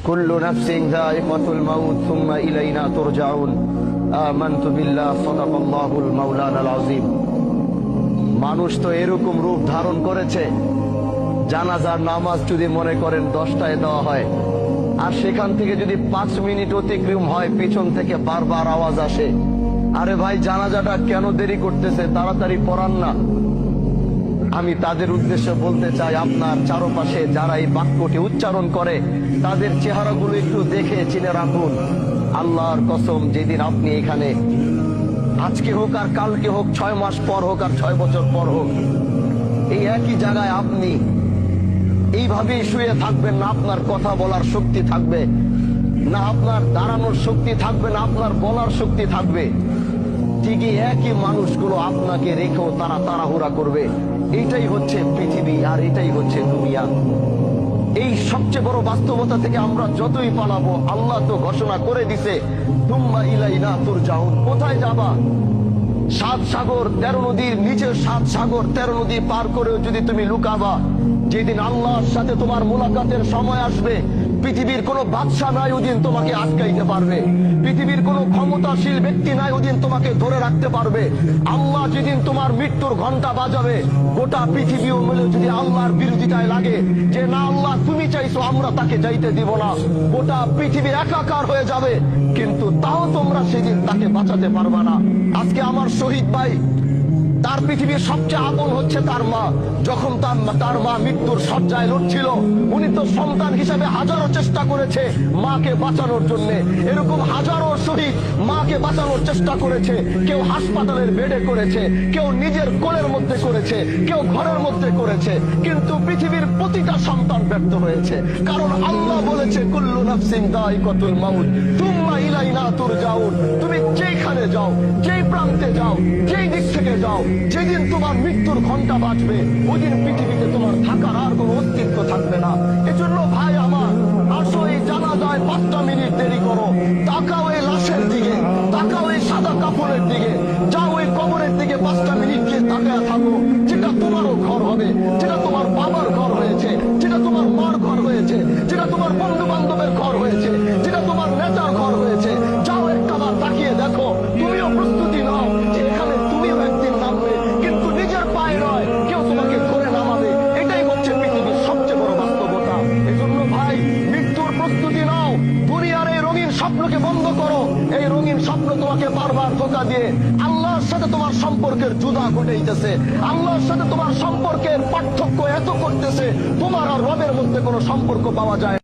কুল্লু নাফসিন যায়িকাতুল মাউত সুম্মা ইলাইনা তুরজাউন। আমানতু বিল্লাহ, সাদাকাল্লাহুল মাওলানাল আযীম। মানুষ তো এরকম রূপ ধারণ করেছে, জানাজার নামাজ যদি মনে করেন 10টায় দেওয়া হয়, আর সেখান থেকে যদি 5 মিনিট অতিক্রম হয় পিছন থেকে বারবার আওয়াজ আসে, আরে ভাই জানাজাটা কেন দেরি করতেছে, তাড়াতাড়ি পড়ান না। আমি তাদের উদ্দেশ্যে বলতে চাই, আপনার চারপাশে যারা এই বাক্যটি উচ্চারণ করে তাদের চেহারাগুলো একটু দেখে চিনে রাখুন। আল্লাহর কসম, যেদিন আপনি এখানে, আজকে হোক আর কালকে হোক, 6 মাস পর হোক আর 6 বছর পর হোক, এই একই জায়গায় আপনি এইভাবেই শুয়ে থাকবেন, না আপনার কথা বলার শক্তি থাকবে, না আপনার দাঁড়ানোর শক্তি থাকবে, না আপনার বলার শক্তি থাকবে। ঠিকই একই মানুষগুলো আপনাকে রেখেও তারা তাড়াহুড়া করবে। এটাই হচ্ছে পৃথিবী, আর এটাই হচ্ছে দুনিয়া। এই সবচেয়ে বড় বাস্তবতা থেকে আমরা যতই পালাবো, আল্লাহ তো ঘোষণা করে দিছে, তুম্মা ইলাইনা তুরজাউন। কোথায় যাবা? 7 সাগর 13 নদীর নিচে, 7 সাগর 13 নদী পার করেও যদি তুমি লুকাবা, যেদিন আল্লাহর সাথে তোমার মুলাকাতের সময় আসবে, পৃথিবীর কোন বাদশা নাই ওদিন তোমাকে আটকাইতে পারবে, পৃথিবীর কোন ক্ষমতাশীল ব্যক্তি নাই ওদিন তোমাকে ধরে রাখতে পারবে। আল্লাহ যেদিন তোমার মৃত্যুর ঘন্টা বাজাবে, গোটা পৃথিবীও মিলে যদি আল্লাহর বিরোধিতায় লাগে যে না আল্লাহ তুমি চাইছো, আমরা তাকে যাইতে দিব না, গোটা পৃথিবী একাকার হয়ে যাবে, কিন্তু তাও তোমরা সেদিন তাকে বাঁচাতে পারবা না। আজকে আমার শহীদ ভাই, তার পৃথিবীর সবচেয়ে আপন হচ্ছে তার মা। যখন তার মা মৃত্যুর শয্যায় লড়ছিল, উনি তো সন্তান হিসেবে হাজারো চেষ্টা করেছে মাকে বাঁচানোর জন্য। এরকম হাজারো শহীদ মাকে বাঁচানোর চেষ্টা করেছে। কেউ হাসপাতালের বেডে করেছে, কেউ নিজের কোলের মধ্যে করেছে, কেউ ঘরের মধ্যে করেছে, কিন্তু পৃথিবীর প্রতিটা সন্তান ব্যর্থ হয়েছে। কারণ আল্লাহ বলেছে, কুল্লু নাফসিন যায়িকাতুল মাউত সুম্মা ইলাইনা তুরজাউন। তুমি যেখানে যাও, যেই প্রান্তে যাও, যেই দিক থেকে যাও, যেদিন তোমার মৃত্যুর ঘন্টা বাজবে, ওই দিন পৃথিবীতে তোমার থাকার আর কোনো অস্তিত্ব থাকবে না। এজন্য ভাই আমার, আসো এই জানাজায় 5টা মিনিট দেরি করো, তাকাও এই লাশের দিকে, তাকাও এই সাদা কাপড়ের দিকে, যাও ওই কবরের দিকে 5টা মিনিট গিয়ে তাকায় থাকো। যেটা তোমারও ঘর হবে, যেটা তোমার বাবার ঘর হয়েছে, যেটা তোমার মার ঘর হয়েছে, যেটা তোমার বন্ধু বান্ধবের ঘর হয়েছে, যেটা তোমার নেতার ঘর হয়েছে, যাও একটাবার তাকিয়ে দেখো। তুমিও প্রস্তুতি নাও যে এখানে তুমিও একদিন নামবে, কিন্তু নিজের পায়ে নয়, কেউ তোমাকে ধরে নামাবে। এটাই হচ্ছে পৃথিবীর সবচেয়ে বড় বাস্তবতা। এজন্য ভাই, মৃত্যুর প্রস্তুতি নাও। দুনিয়ার এই রঙিন স্বপ্নকে বন্ধ করো। এই রঙিন স্বপ্ন তোমাকে বারবার ধোঁকা দিয়ে আল্লাহর সাথে তোমার সম্পর্কের জুদা ঘটেইতেছে, আল্লাহর সাথে তোমার সম্পর্কের পার্থক্য এত করতেছে, তোমার আর রবের মধ্যে কোনো সম্পর্ক পাওয়া যায়।